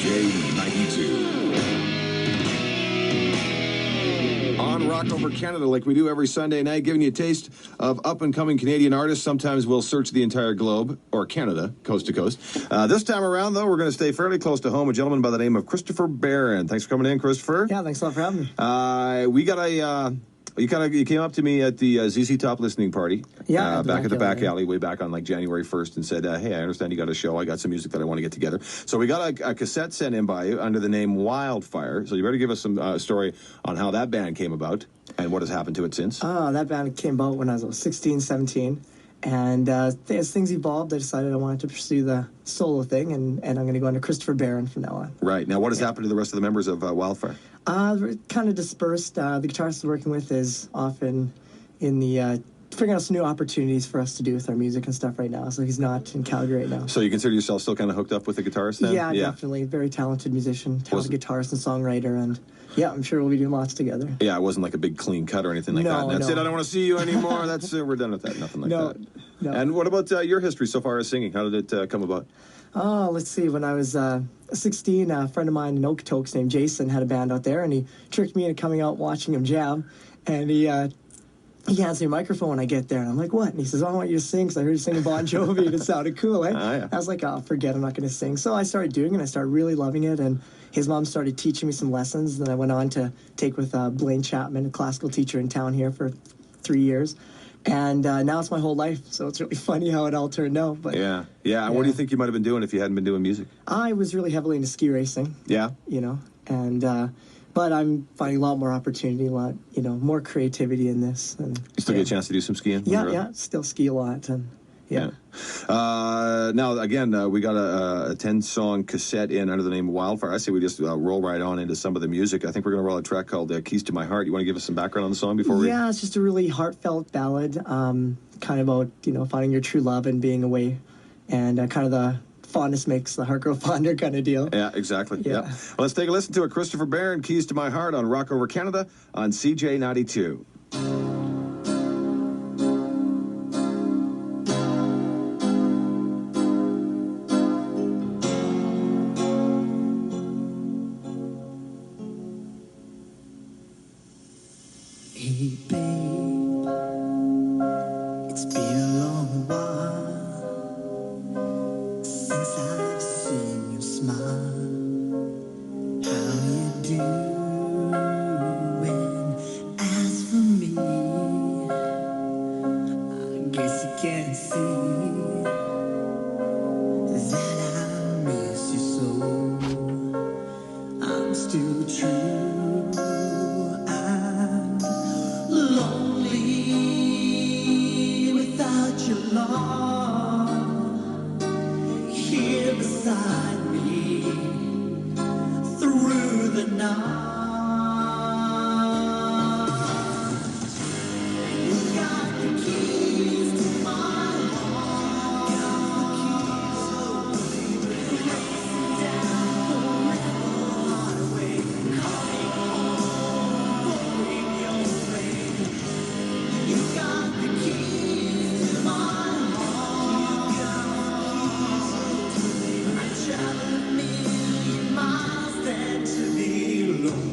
CJAY92. On Rock Over Canada, like we do every Sunday night, giving you a taste of up-and-coming Canadian artists. Sometimes we'll search the entire globe, or Canada, coast to coast. This time around, though, we're going to stay fairly close to home. A gentleman by the name of Christopher Barron. Thanks for coming in, Christopher. Yeah, thanks a lot for having me. We got a... You came up to me at the ZZ Top listening party, back at the back alley, way back on like January 1st, and said, "Hey, I understand you got a show. I got some music that I want to get together." So we got a cassette sent in by you under the name Wildfire. So you better give us some story on how that band came about and what has happened to it since. That band came about when I was 16, 17. And as things evolved, I decided I wanted to pursue the solo thing, and I'm going to go under Christopher Barron from now on. Right. Now, what has happened to the rest of the members of Wildfire? We're kind of dispersed. The guitarist I'm working with is often in the figuring out some new opportunities for us to do with our music and stuff right now, so he's not in Calgary right now. So you consider yourself still kind of hooked up with the guitarist then? Yeah, definitely. Very talented musician, talented guitarist and songwriter, and yeah, I'm sure we'll be doing lots together. Yeah, it wasn't like a big clean cut or anything like that. That's it, I don't want to see you anymore. That's we're done with that. Nothing like that. No. And what about your history so far as singing? How did it come about? Oh, let's see. When I was 16, a friend of mine in Okotoks named Jason had a band out there, and he tricked me into coming out watching him jam, and he hands me a microphone when I get there, and I'm like, what? And he says, I want you to sing, because I heard you singing Bon Jovi, and it sounded cool, eh? Yeah. I was like, oh, forget, I'm not going to sing. So I started doing it, and I started really loving it, and his mom started teaching me some lessons, and then I went on to take with Blaine Chapman, a classical teacher in town here, for 3 years. And now it's my whole life, so it's really funny how it all turned out. But yeah. And what do you think you might have been doing if you hadn't been doing music? I was really heavily into ski racing. Yeah. And but I'm finding a lot more opportunity, a lot, more creativity in this. And you still get a chance to do some skiing? Yeah, still ski a lot, and yeah. Now, again, we got a 10-song cassette in under the name of Wildfire. I say we just roll right on into some of the music. I think we're going to roll a track called Keys to My Heart. You want to give us some background on the song before we... Yeah, it's just a really heartfelt ballad, kind of about, finding your true love and being away, and kind of the fondness makes the heart grow fonder kind of deal. Yeah, exactly. Yeah. Well, let's take a listen to it. Christopher Barron, Keys to My Heart on Rock Over Canada on CJAY92. Hey babe, it's been a long while since I've seen you smile. How you doing? As for me, I guess you can't see that I miss you so. I'm still true. Lonely without your love, here beside me through the night. You got the keys to my heart, got the keys, oh baby, racing down forever highway, coming home, going your way. You got the keys to my heart. I traveled a million miles then to be alone.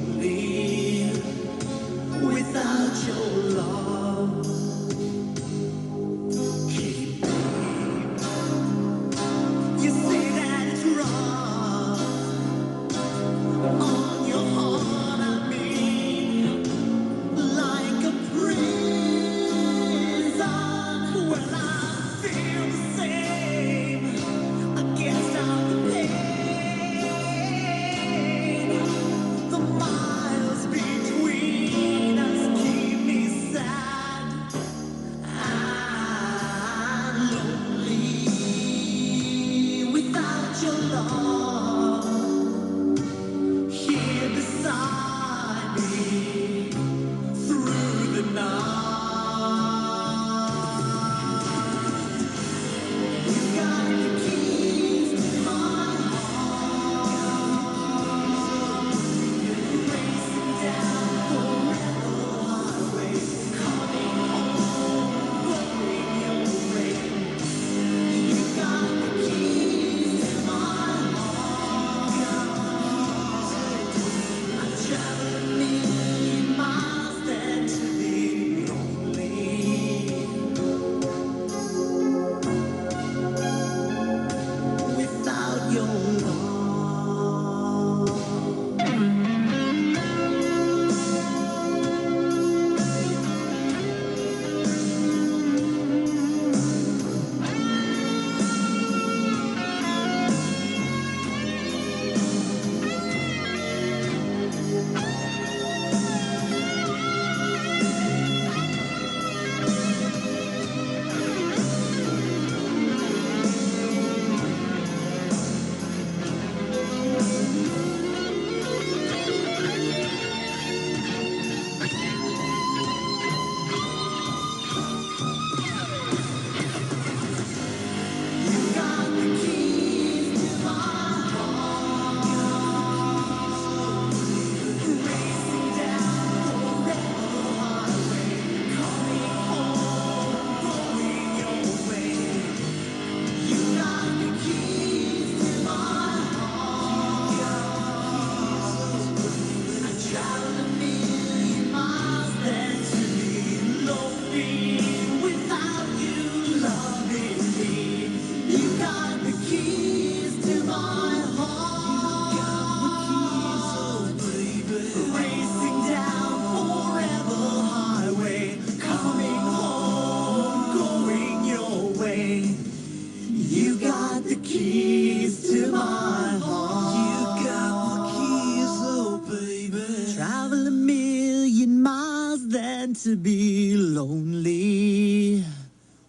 got the keys to my heart. You got the keys, oh baby. Travel a million miles than to be lonely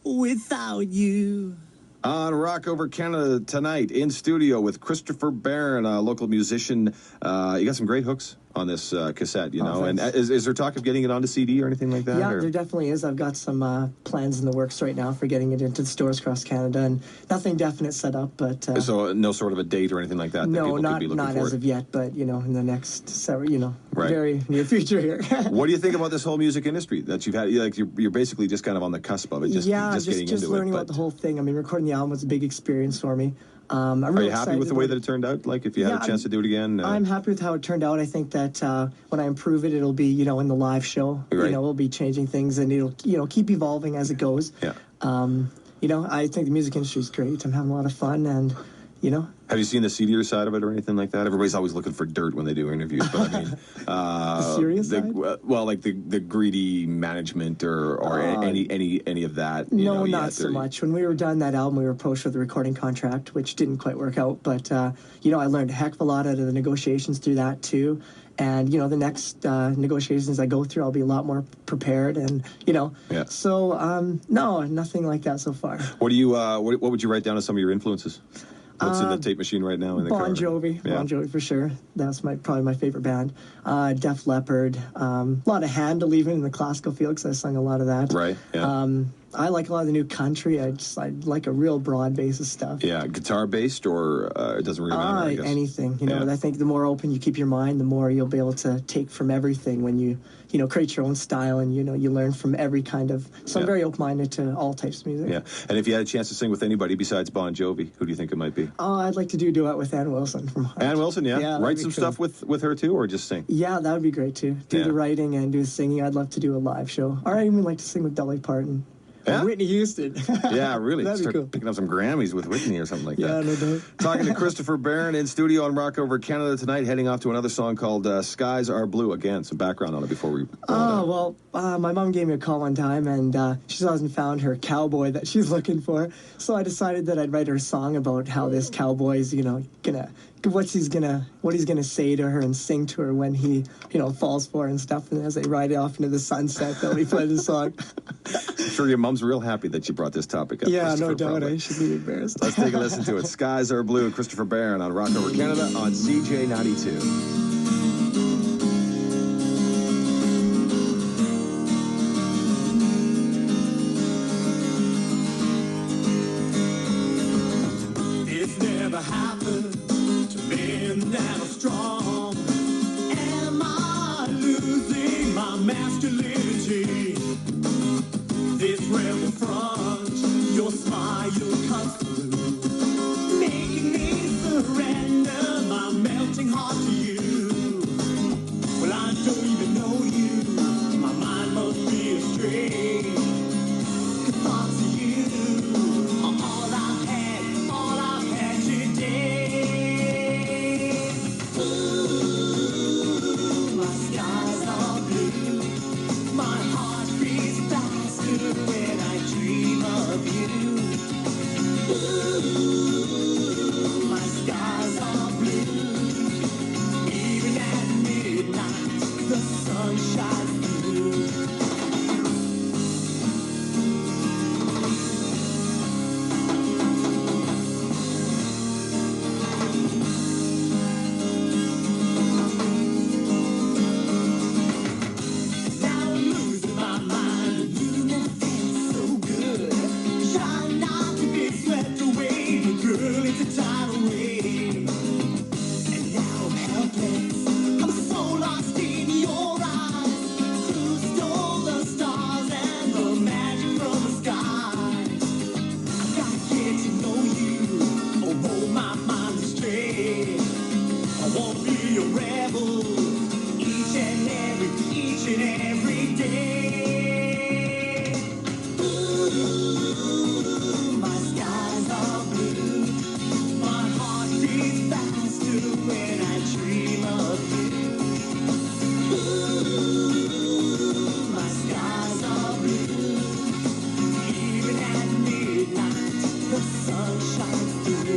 without you. On Rock Over Canada tonight, in studio with Christopher Barron, a local musician. You got some great hooks on this cassette, you know. And is there talk of getting it onto CD or anything like that? Yeah, or? there definitely is. I've got some plans in the works right now for getting it into the stores across Canada, and nothing definite set up. But so no sort of a date or anything like that. No, that not could be looking as of yet. But you know, in the next several, you know, very near future here. What do you think about this whole music industry that you've had? Like you're basically just kind of on the cusp of it. Just getting into learning it, about the whole thing. I mean, recording the album was a big experience for me. I'm Are you happy with the way that it turned out? Like, if you had a chance to do it again? I'm happy with how it turned out. I think that when I improve it, it'll be, you know, in the live show. Right. You know, we'll be changing things, and it'll, you know, keep evolving as it goes. Yeah. You know, I think the music industry is great. I'm having a lot of fun, and, you know. Have you seen the seedier side of it or anything like that? Everybody's always looking for dirt when they do interviews, but I mean, the serious side? Well, like the greedy management or any of that. No, not so much. When we were done that album, we were approached with a recording contract, which didn't quite work out. But you know, I learned a heck of a lot out of the negotiations through that too. And you know, the next negotiations I go through, I'll be a lot more prepared. And you know, so no, nothing like that so far. What do you? What would you write down as some of your influences? What's in the tape machine right now in the car? Bon Jovi for sure. That's probably my favorite band. Def Leppard, a lot of Handel even in the classical field because I sung a lot of that. Right. Yeah. I like a lot of the new country. I like a real broad base of stuff. Yeah, guitar based or it doesn't really matter. I guess. Anything. You know, I think the more open you keep your mind, the more you'll be able to take from everything when you know, create your own style, and you know, you learn from every kind of. So I'm very open minded to all types of music. Yeah, and if you had a chance to sing with anybody besides Bon Jovi, who do you think it might be? Oh, I'd like to do a duet with Ann Wilson from Heart. Ann Wilson, yeah. Write some stuff with her too, or just sing. Yeah, that would be great too. Do the writing and do the singing. I'd love to do a live show. Or I'd even like to sing with Dolly Parton. Yeah? Whitney Houston. Yeah, really. That'd Start be cool. Picking up some Grammys with Whitney or something like that. Yeah, no doubt. Talking to Christopher Barron in studio on Rock Over Canada tonight, heading off to another song called Skies Are Blue. Again, some background on it before we... Well, my mom gave me a call one time, and she still hasn't found her cowboy that she's looking for. So I decided that I'd write her a song about how this cowboy's, you know, what he's gonna say to her and sing to her when he, you know, falls for her and stuff. And as they ride off into the sunset, they'll be playing the song. I'm sure your mom's real happy that you brought this topic up. Yeah, no doubt. I should be embarrassed. Let's take a listen to it. Skies Are Blue, Christopher Barron on Rock Over Canada on CJAY92. Sun shines through.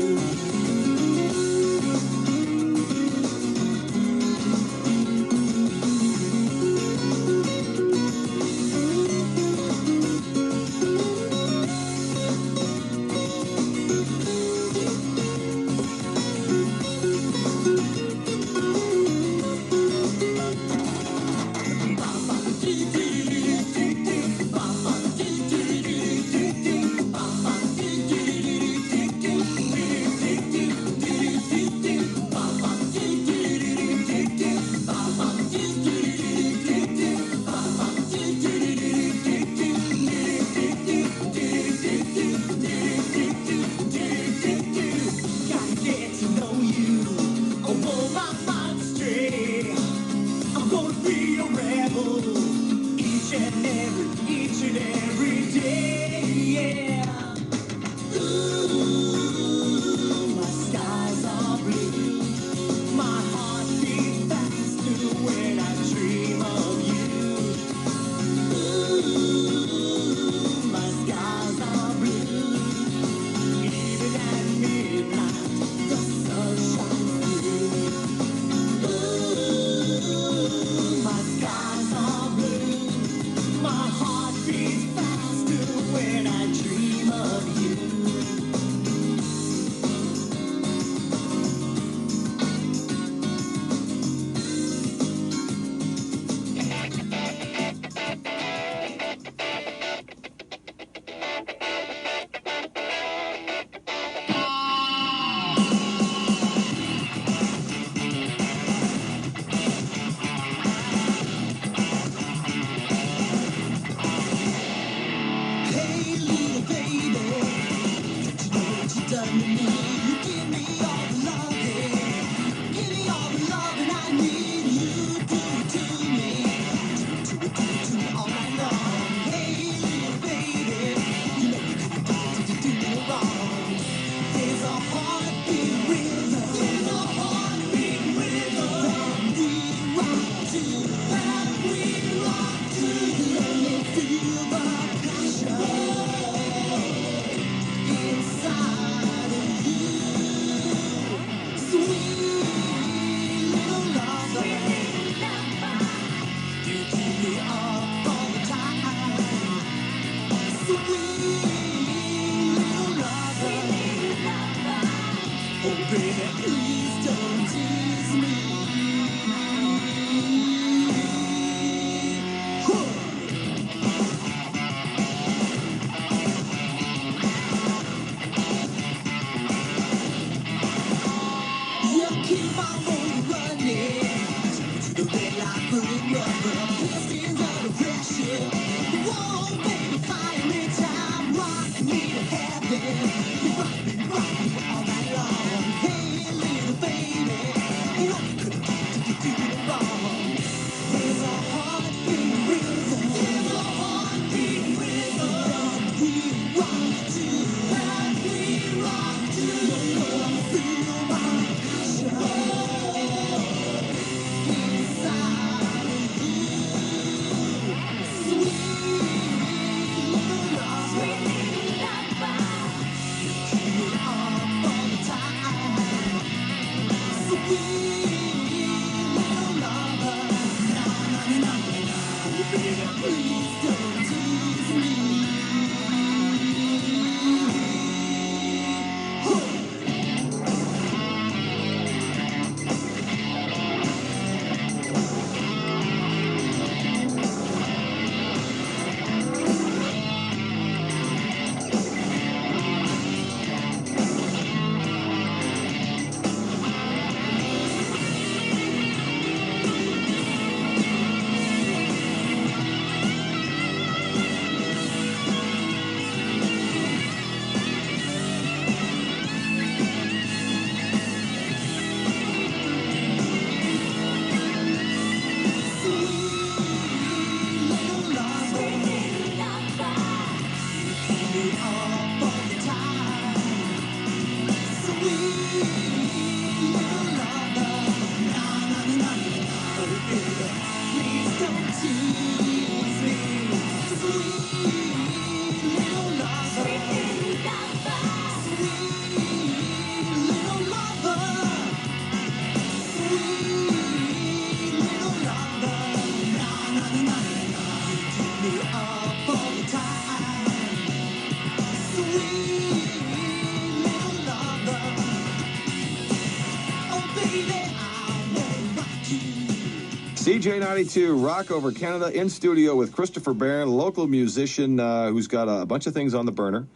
CJAY92, Rock Over Canada, in studio with Christopher Barron, local musician who's got a bunch of things on the burner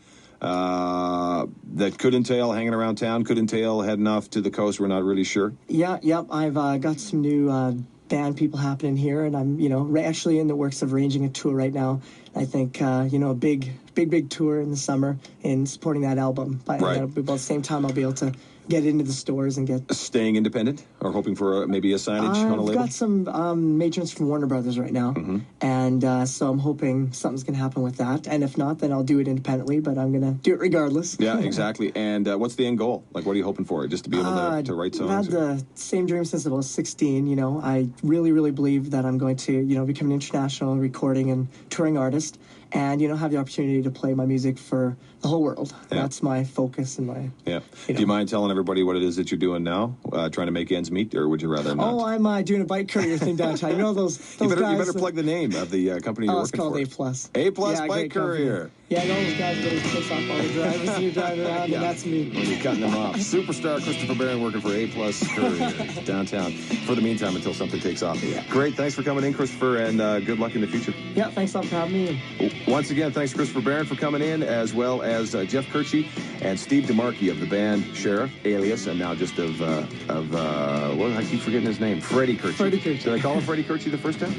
that could entail hanging around town, could entail heading off to the coast. We're not really sure. Yeah, yep. I've got some new band people happening here, and I'm, actually in the works of arranging a tour right now. I think, a big tour in the summer and supporting that album. But right. About the same time, I'll be able to get into the stores and get... Staying independent or hoping for maybe a signage on a label? I've got some matrons from Warner Brothers right now, and so I'm hoping something's going to happen with that. And if not, then I'll do it independently, but I'm going to do it regardless. Yeah, exactly. And what's the end goal? Like, what are you hoping for? Just to be able to write songs? I've had the same dream since I was 16. I really, really believe that I'm going to, become an international recording and touring artist and, have the opportunity to play my music for the whole world. Yeah. That's my focus and my... Yeah. Do you mind telling everybody what it is that you're doing now? Trying to make ends meet, or would you rather not? Oh, I'm doing a bike courier thing downtown. Those you guys... You better plug the name of the company you're working for. It's called A+. A+ Bike Courier. Yeah, I know those guys really piss off all the drivers and you're driving around, and that's me. Well, you're cutting them off. Superstar Christopher Barron working for A+ Courier downtown. For the meantime, until something takes off. Yeah. Great. Thanks for coming in, Christopher, and good luck in the future. Yeah, thanks a lot for having me. Once again, thanks to Christopher Barron for coming in, as well as Jeff Kirchie and Steve DeMarchi of the band Sheriff, alias, and now just of I keep forgetting his name, Freddie Kirchie. Freddie Kirchie. Did I call him Freddie Kirchie the first time?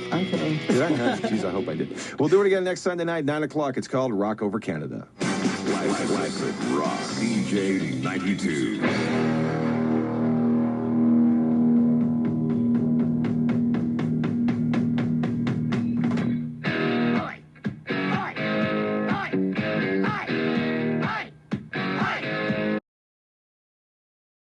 Okay. Did I? Jeez, I hope I did. We'll do it again next Sunday night, 9 o'clock. It's called Rock Over Canada. Classic rock. CJAY92.